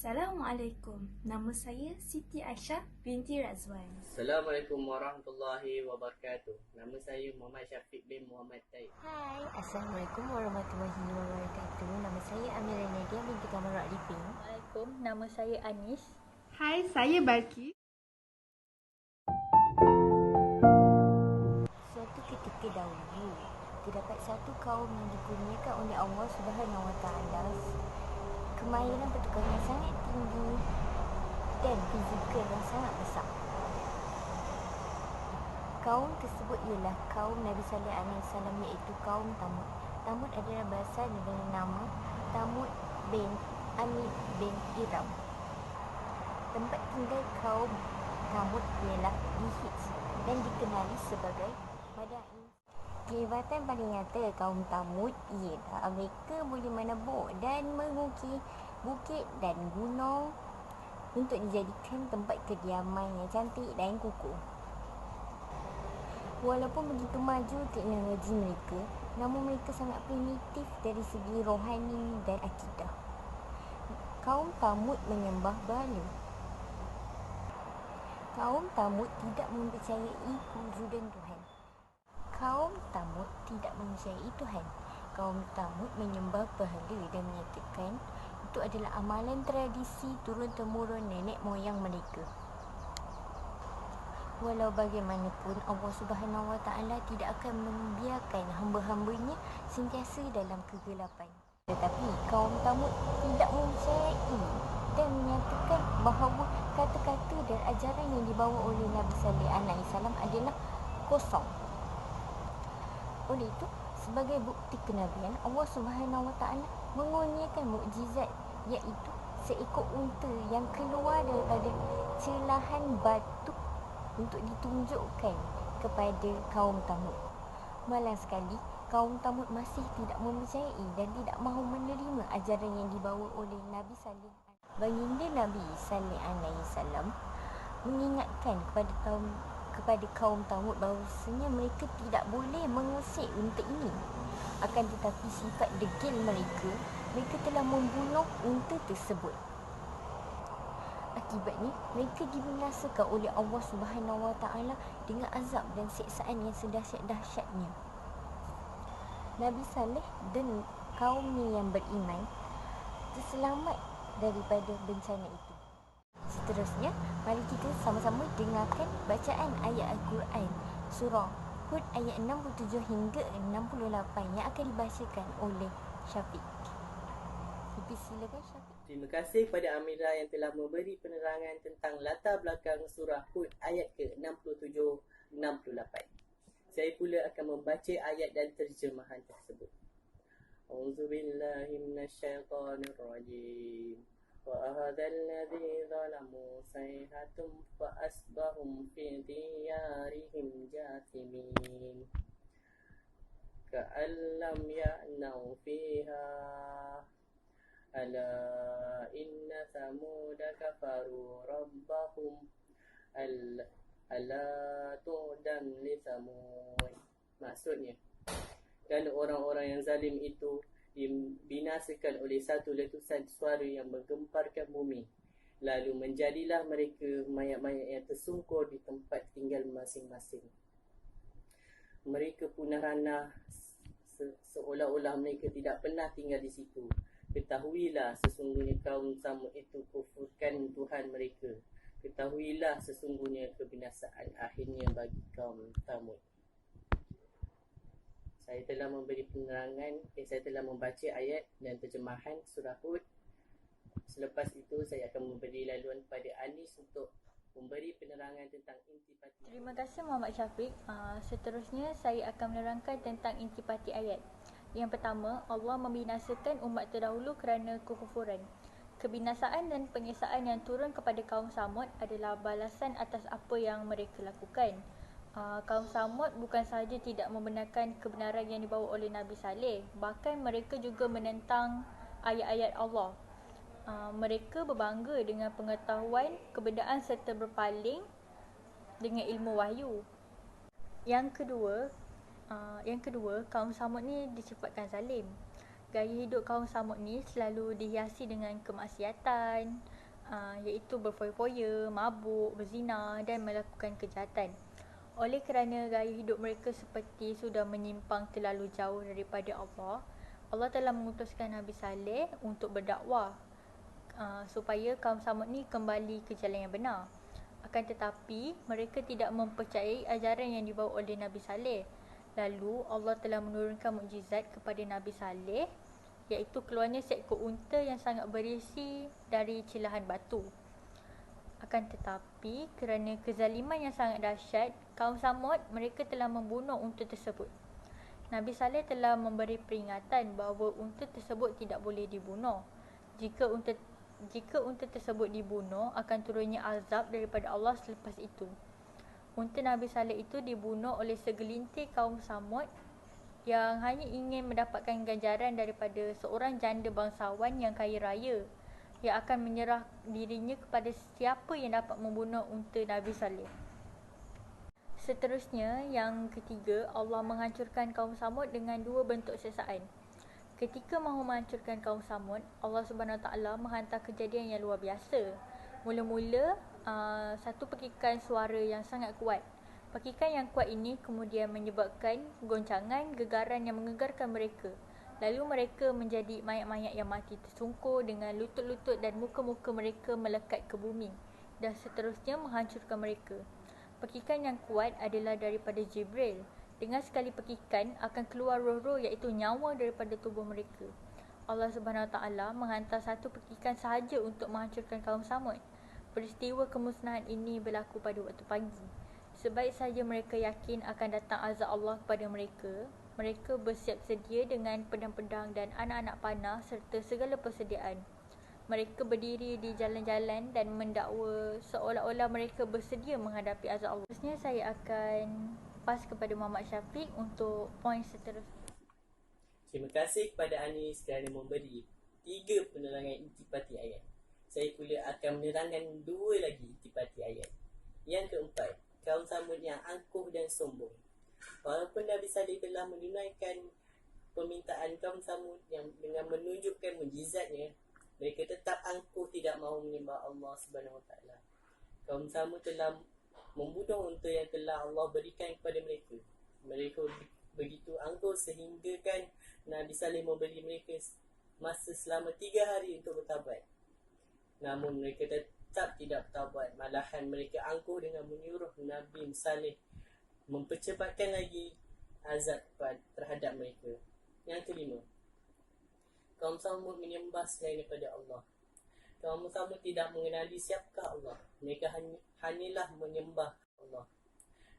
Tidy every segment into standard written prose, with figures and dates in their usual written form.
Assalamualaikum. Nama saya Siti Aisyah binti Razwan. Assalamualaikum warahmatullahi wabarakatuh. Nama saya Muhammad Syafiq bin Muhammad Taib. Hai, Assalamualaikum warahmatullahi wabarakatuh. Nama saya Amira Nadia binti Kamarul Arifin. Assalamualaikum, nama saya Anis. Hai, saya Balki. Suatu ketika dahulu, terdapat satu kaum yang dikurniakan oleh Allah Subhanahu Wa Taala kemahiran pertukaran yang sangat tinggi dan fizikal yang sangat besar. Kaum tersebut ialah kaum Nabi Saleh alaihi salam, iaitu kaum Thamud. Thamud adalah berasal dari nama Thamud bin Amir bin Iram. Tempat tinggal kaum Thamud ialah di Hijz dan dikenali sebagai Madain. Kehebatan paling nyata kaum Thamud ialah mereka boleh menebuk dan mengukir bukit dan gunung untuk dijadikan tempat kediaman yang cantik dan kukuh. Walaupun begitu maju teknologi mereka, namun mereka sangat primitif dari segi rohani dan akidah. Kaum Thamud menyembah berhala. Kaum Thamud tidak mempercayai kewujudan Tuhan. Kaum Thamud tidak mempercayai Tuhan. Kaum Thamud menyembah berhala dan menyatakan itu adalah amalan tradisi turun-temurun nenek moyang mereka. Walau bagaimanapun, Allah Subhanahu Wa Taala tidak akan membiarkan hamba-hambanya sentiasa dalam kegelapan. Tetapi kaum Thamud tidak mempercayai dan menyatakan bahawa kata-kata dan ajaran yang dibawa oleh Nabi Saleh alaihi salam adalah kosong. Oleh itu, sebagai bukti kenabian, Allah Subhanahu Wa Taala mengurniakan mukjizat, iaitu seekor unta yang keluar daripada celahan batu untuk ditunjukkan kepada kaum Thamud. Malang sekali, kaum Thamud masih tidak mempercayai dan tidak mahu menerima ajaran yang dibawa oleh Nabi Saleh. Baginda Nabi Saleh alaihi salam mengingatkan kepada kaum Thamud bahawasanya mereka tidak boleh mengusik unta ini. Akan tetapi sifat degil mereka telah membunuh unta tersebut. Akibatnya, mereka dibinasakan oleh Allah Subhanahu Wa Taala dengan azab dan siksaan yang sedahsyat-dahsyatnya. Nabi Saleh dan kaumnya yang beriman terselamat daripada bencana itu. Seterusnya, mari kita sama-sama dengarkan bacaan ayat Al-Quran surah Hud ayat 67 hingga 68 yang akan dibacakan oleh Syafiq. Silakan Syafiq. Terima kasih kepada Amira yang telah memberi penerangan tentang latar belakang surah Hud ayat ke-67-68. Saya pula akan membaca ayat dan terjemahan tersebut. A'udzubillahi minasyaitonirrajim. وَأَخَذَ الَّذِي ظَلَمُوا صَيْحَةٌ فَأَصْبَحُوا فِي دِيَارِهِمْ جَاثِمِينَ كَأَن لَّمْ يَغْنَوْا فِيهَا أَلَا إِنَّ ثَمُودَ كَفَرُوا رَبَّهُمْ أَلَا تُعْدَمْ لِثَمُودَ. Maksudnya, kerana orang-orang yang zalim itu dibinasakan oleh satu letusan suara yang menggemparkan bumi. Lalu menjadilah mereka mayat-mayat yang tersungkur di tempat tinggal masing-masing. Mereka punah ranah seolah-olah mereka tidak pernah tinggal di situ. Ketahuilah sesungguhnya kaum Thamud itu kufurkan Tuhan mereka. Ketahuilah sesungguhnya kebinasaan akhirnya bagi kaum Thamud. Saya telah memberi penerangan, saya telah membaca ayat dan terjemahan surah Hud. Selepas itu, saya akan memberi laluan kepada Anis untuk memberi penerangan tentang intipati. Terima kasih Muhammad Syafiq. Seterusnya, saya akan menerangkan tentang intipati ayat. Yang pertama, Allah membinasakan umat terdahulu kerana kekufuran. Kebinasaan dan penyiksaan yang turun kepada kaum Thamud adalah balasan atas apa yang mereka lakukan. Kaum Thamud bukan sahaja tidak membenarkan kebenaran yang dibawa oleh Nabi Saleh, bahkan mereka juga menentang ayat-ayat Allah. Mereka berbangga dengan pengetahuan, kebendaan serta berpaling dengan ilmu wahyu. Yang kedua, kaum Thamud ni disifatkan zalim. Gaya hidup kaum Thamud ni selalu dihiasi dengan kemaksiatan, iaitu berfoya-foya, mabuk, berzina dan melakukan kejahatan. Oleh kerana gaya hidup mereka seperti sudah menyimpang terlalu jauh daripada Allah, Allah telah mengutuskan Nabi Saleh untuk berdakwah supaya kaum Samud ni kembali ke jalan yang benar. Akan tetapi, mereka tidak mempercayai ajaran yang dibawa oleh Nabi Saleh. Lalu, Allah telah menurunkan mukjizat kepada Nabi Saleh, iaitu keluarnya seekor unta yang sangat berisi dari celahan batu. Akan tetapi, kerana kezaliman yang sangat dahsyat, kaum Samud mereka telah membunuh unta tersebut. Nabi Saleh telah memberi peringatan bahawa unta tersebut tidak boleh dibunuh. Jika unta tersebut dibunuh, akan turunnya azab daripada Allah selepas itu. Unta Nabi Saleh itu dibunuh oleh segelintir kaum Samud yang hanya ingin mendapatkan ganjaran daripada seorang janda bangsawan yang kaya raya yang akan menyerah dirinya kepada siapa yang dapat membunuh unta Nabi Saleh. Seterusnya, yang ketiga, Allah menghancurkan kaum Samud dengan dua bentuk siksaan. Ketika mahu menghancurkan kaum Samud, Allah SWT menghantar kejadian yang luar biasa. Mula-mula, satu petikan suara yang sangat kuat. Petikan yang kuat ini kemudian menyebabkan goncangan, gegaran yang menggegarkan mereka. Lalu mereka menjadi mayat-mayat yang mati tersungkur dengan lutut-lutut dan muka-muka mereka melekat ke bumi. Dan seterusnya menghancurkan mereka. Petikan yang kuat adalah daripada Jibril. Dengan sekali petikan akan keluar roh-roh iaitu nyawa daripada tubuh mereka. Allah SWT menghantar satu petikan sahaja untuk menghancurkan kaum Samud. Peristiwa kemusnahan ini berlaku pada waktu pagi. Sebaik saja mereka yakin akan datang azab Allah kepada mereka, mereka bersiap sedia dengan pedang-pedang dan anak-anak panah serta segala persediaan. Mereka berdiri di jalan-jalan dan mendakwa seolah-olah mereka bersedia menghadapi azab Allah. Seterusnya saya akan pas kepada Muhammad Syafiq untuk poin seterusnya. Terima kasih kepada Anis kerana memberi 3 penerangan intipati ayat. Saya pula akan menerangkan 2 lagi intipati ayat. Yang keempat, kaum Samud yang angkuh dan sombong. Walaupun Nabi Saleh telah menunaikan permintaan kaum Samud yang dengan menunjukkan mukjizatnya, mereka tetap angkuh tidak mahu menyembah Allah SWT. Kaum Samud telah membunuh unta yang telah Allah berikan kepada mereka. Mereka begitu angkuh sehingga kan Nabi Saleh memberi mereka masa selama 3 hari untuk bertaubat. Namun mereka tetap tidak bertaubat. Malahan mereka angkuh dengan menyuruh Nabi Saleh mempercepatkan lagi azab terhadap mereka. Yang kelima, kaum Samud menyembah selain daripada Allah. Kaum Samud tidak mengenali siapakah Allah. Mereka hanyalah menyembah Allah.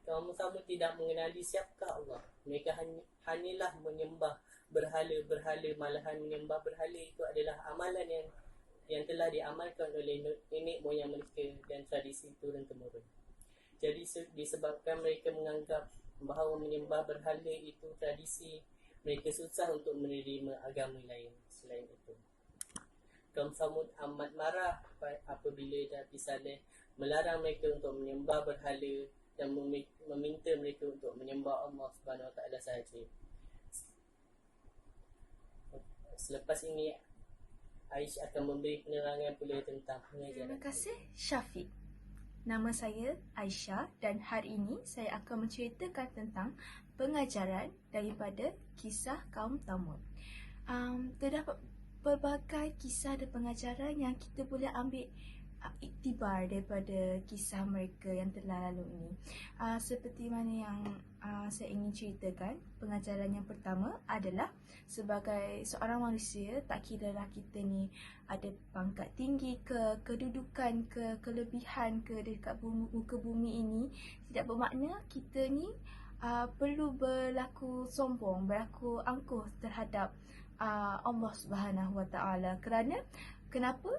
Kaum Samud tidak mengenali siapakah Allah. Mereka hanyalah menyembah berhala-berhala. Malahan menyembah berhala itu adalah amalan yang telah diamalkan oleh nenek moyang mereka dan tradisi turun-temurun. Jadi disebabkan mereka menganggap bahawa menyembah berhala itu tradisi, mereka susah untuk menerima agama lain selain itu. Kaum Samud amat marah apabila Nabi Saleh melarang mereka untuk menyembah berhala dan meminta mereka untuk menyembah Allah SWT sahaja. Selepas ini, Aisyah akan memberi penerangan pula tentang pengajaran. Terima kasih Syafiq. Nama saya Aisyah dan hari ini saya akan menceritakan tentang pengajaran daripada kisah kaum Thamud. Terdapat pelbagai kisah dan pengajaran yang kita boleh ambil iktibar daripada kisah mereka yang telah lalu ini. Seperti mana yang saya ingin ceritakan, pengajaran yang pertama adalah sebagai seorang manusia, tak kiralah kita ni ada pangkat tinggi ke, kedudukan ke, kelebihan ke dekat muka bumi ini, tidak bermakna kita ni perlu berlaku sombong, berlaku angkuh terhadap Allah Subhanahu Wa Taala. Kenapa?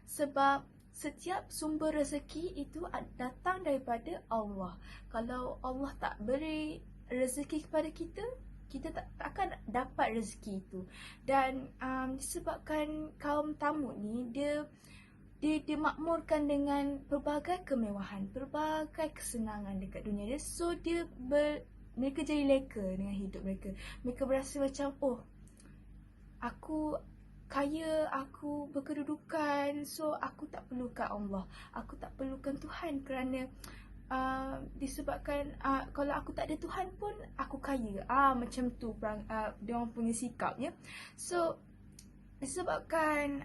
Sebab setiap sumber rezeki itu datang daripada Allah. Kalau Allah tak beri rezeki kepada kita, kita tak akan dapat rezeki itu. Dan disebabkan kaum Thamud ni dia dimakmurkan dengan pelbagai kemewahan, pelbagai kesenangan dekat dunia dia. So mereka jadi leka dengan hidup mereka. Mereka berasa macam, oh, aku kaya, aku berkedudukan, so aku tak perlukan Allah, aku tak perlukan Tuhan kerana disebabkan kalau aku tak ada Tuhan pun aku kaya. Macam tu dia orang punya sikap ya. So disebabkan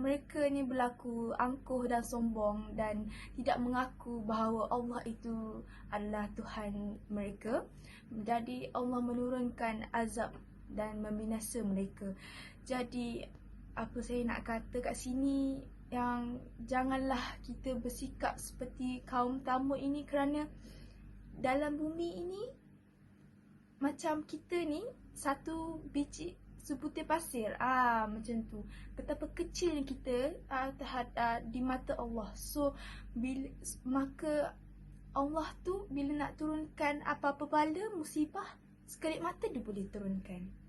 mereka ni berlaku angkuh dan sombong dan tidak mengaku bahawa Allah itu adalah Tuhan mereka, jadi Allah menurunkan azab dan membinasa mereka. Jadi apa saya nak kata kat sini, yang janganlah kita bersikap seperti kaum Thamud ini, kerana dalam bumi ini macam kita ni satu biji sebutir pasir, macam tu. Betapa kecilnya kita di mata Allah. So maka Allah tu bila nak turunkan apa-apa bala, musibah, sekelip mata dia boleh turunkan.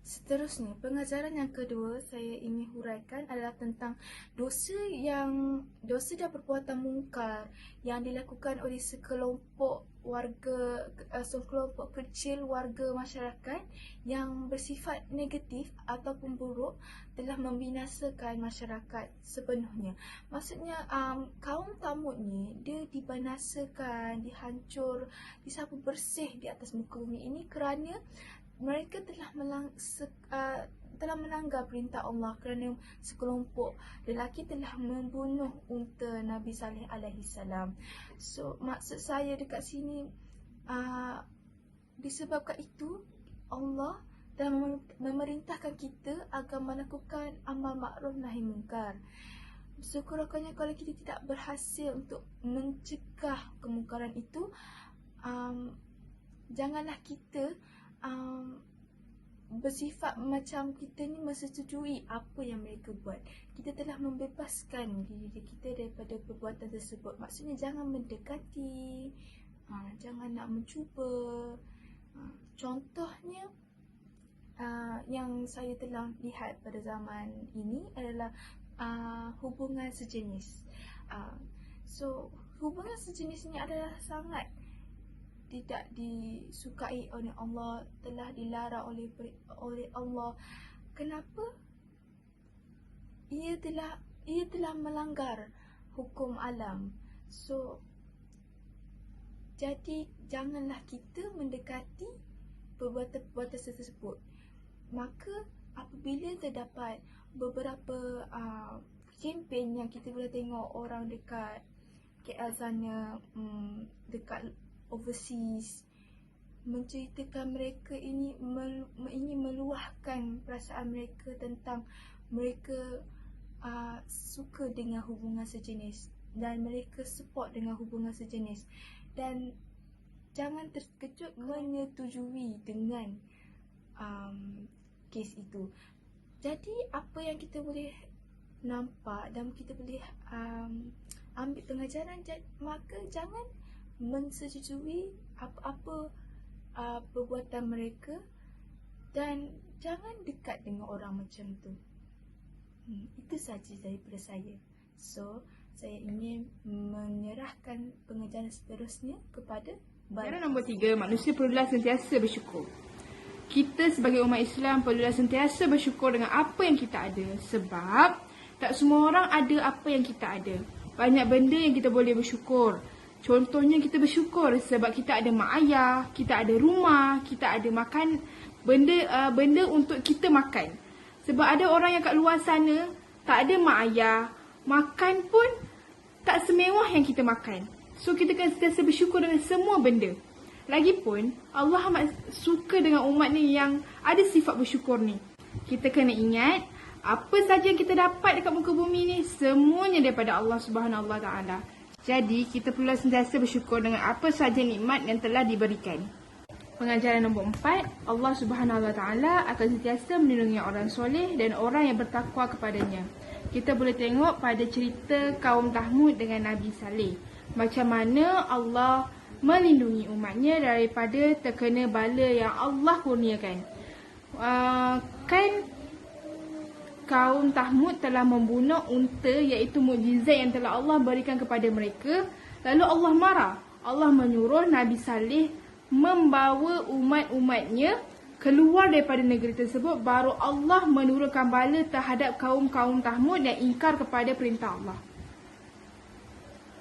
Seterusnya, pengajaran yang kedua saya ingin huraikan adalah tentang dosa dan perbuatan mungkar yang dilakukan oleh sekelompok kecil warga masyarakat yang bersifat negatif ataupun buruk, telah membinasakan masyarakat sepenuhnya. Maksudnya kaum Thamud ni dia dibinasakan, dihancur, disapu bersih di atas muka bumi ini kerana mereka telah melanggar perintah Allah, kerana sekelompok lelaki telah membunuh unta Nabi Saleh alaihi salam. So maksud saya dekat sini, disebabkan itu Allah telah memerintahkan kita agar melakukan amal makruf nahi mungkar. Sekurang-kurangnya kalau kita tidak berhasil untuk mencegah kemungkaran itu, janganlah kita bersifat macam kita ni menyetujui apa yang mereka buat. Kita telah membebaskan diri kita daripada perbuatan tersebut. Maksudnya jangan mendekati, jangan nak mencuba. Contohnya yang saya telah lihat pada zaman ini adalah hubungan sejenis. So hubungan sejenis ni adalah sangat tidak disukai oleh Allah, telah dilarang oleh Allah. Kenapa? Ia telah melanggar hukum alam. So jadi janganlah kita mendekati perbuatan tersebut. Maka apabila terdapat beberapa kempen yang kita boleh tengok orang dekat KL sana, dekat overseas, menceritakan mereka ini ingin meluahkan perasaan mereka tentang mereka suka dengan hubungan sejenis dan mereka support dengan hubungan sejenis, dan jangan terkejut menyetujui dengan kes itu. Jadi apa yang kita boleh nampak dan kita boleh ambil pengajaran, maka jangan mensetujui apa-apa perbuatan mereka dan jangan dekat dengan orang macam tu. Itu sahaja daripada saya. So saya ingin menyerahkan pengajaran seterusnya kepada Cara nombor 3, manusia perlulah sentiasa bersyukur. Kita sebagai umat Islam perlulah sentiasa bersyukur dengan apa yang kita ada. Sebab tak semua orang ada apa yang kita ada. Banyak benda yang kita boleh bersyukur. Contohnya kita bersyukur sebab kita ada mak ayah, kita ada rumah, kita ada makan, benda untuk kita makan. Sebab ada orang yang kat luar sana tak ada mak ayah, makan pun tak semewah yang kita makan. So kita kena sentiasa bersyukur dengan semua benda. Lagipun Allah amat suka dengan umat ni yang ada sifat bersyukur ni. Kita kena ingat apa saja yang kita dapat dekat muka bumi ni semuanya daripada Allah Subhanahu Wa Taala. Jadi kita perlu sentiasa bersyukur dengan apa sahaja nikmat yang telah diberikan. Pengajaran nombor 4, Allah Subhanahu Wa Taala akan sentiasa melindungi orang soleh dan orang yang bertakwa kepadanya. Kita boleh tengok pada cerita kaum Thamud dengan Nabi Saleh, macam mana Allah melindungi umatnya daripada terkena bala yang Allah kurniakan. Kaum Thamud telah membunuh unta, iaitu mukjizat yang telah Allah berikan kepada mereka. Lalu Allah marah. Allah menyuruh Nabi Saleh membawa umat-umatnya keluar daripada negeri tersebut, baru Allah menurunkan bala terhadap kaum-kaum Thamud yang ingkar kepada perintah Allah.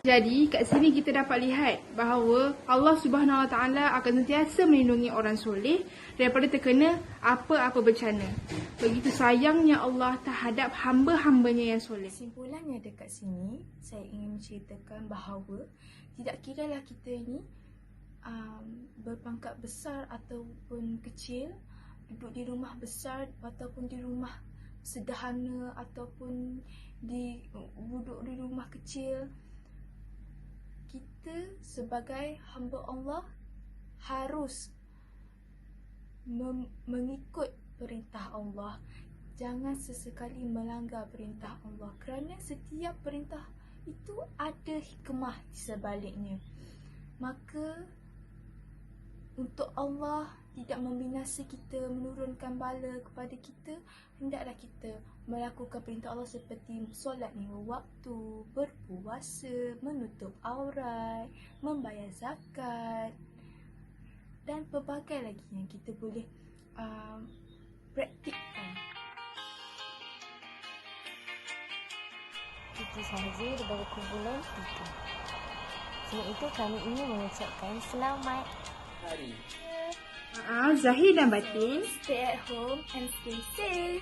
Jadi kat sini kita dapat lihat bahawa Allah Subhanahu Wa Taala akan sentiasa melindungi orang soleh daripada terkena apa-apa bencana. Begitu sayangnya Allah terhadap hamba-hambanya yang soleh. Kesimpulannya dekat sini, saya ingin menceritakan bahawa tidak kiralah kita ini berpangkat besar ataupun kecil, duduk di rumah besar ataupun di rumah sederhana ataupun duduk di rumah kecil. Kita sebagai hamba Allah harus mengikut perintah Allah. Jangan sesekali melanggar perintah Allah, kerana setiap perintah itu ada hikmah di sebaliknya. Maka untuk Allah tidak membinasa kita, menurunkan bala kepada kita, hendaklah kita melakukan perintah Allah seperti solat 5 waktu, berpuasa, menutup aurat, membayar zakat dan pelbagai lagi yang kita boleh praktikkan. Itu sahaja daripada kumpulan kita. Sebab itu kami ingin mengucapkan selamat Hari. Zahir dan batin. Stay at home and stay safe.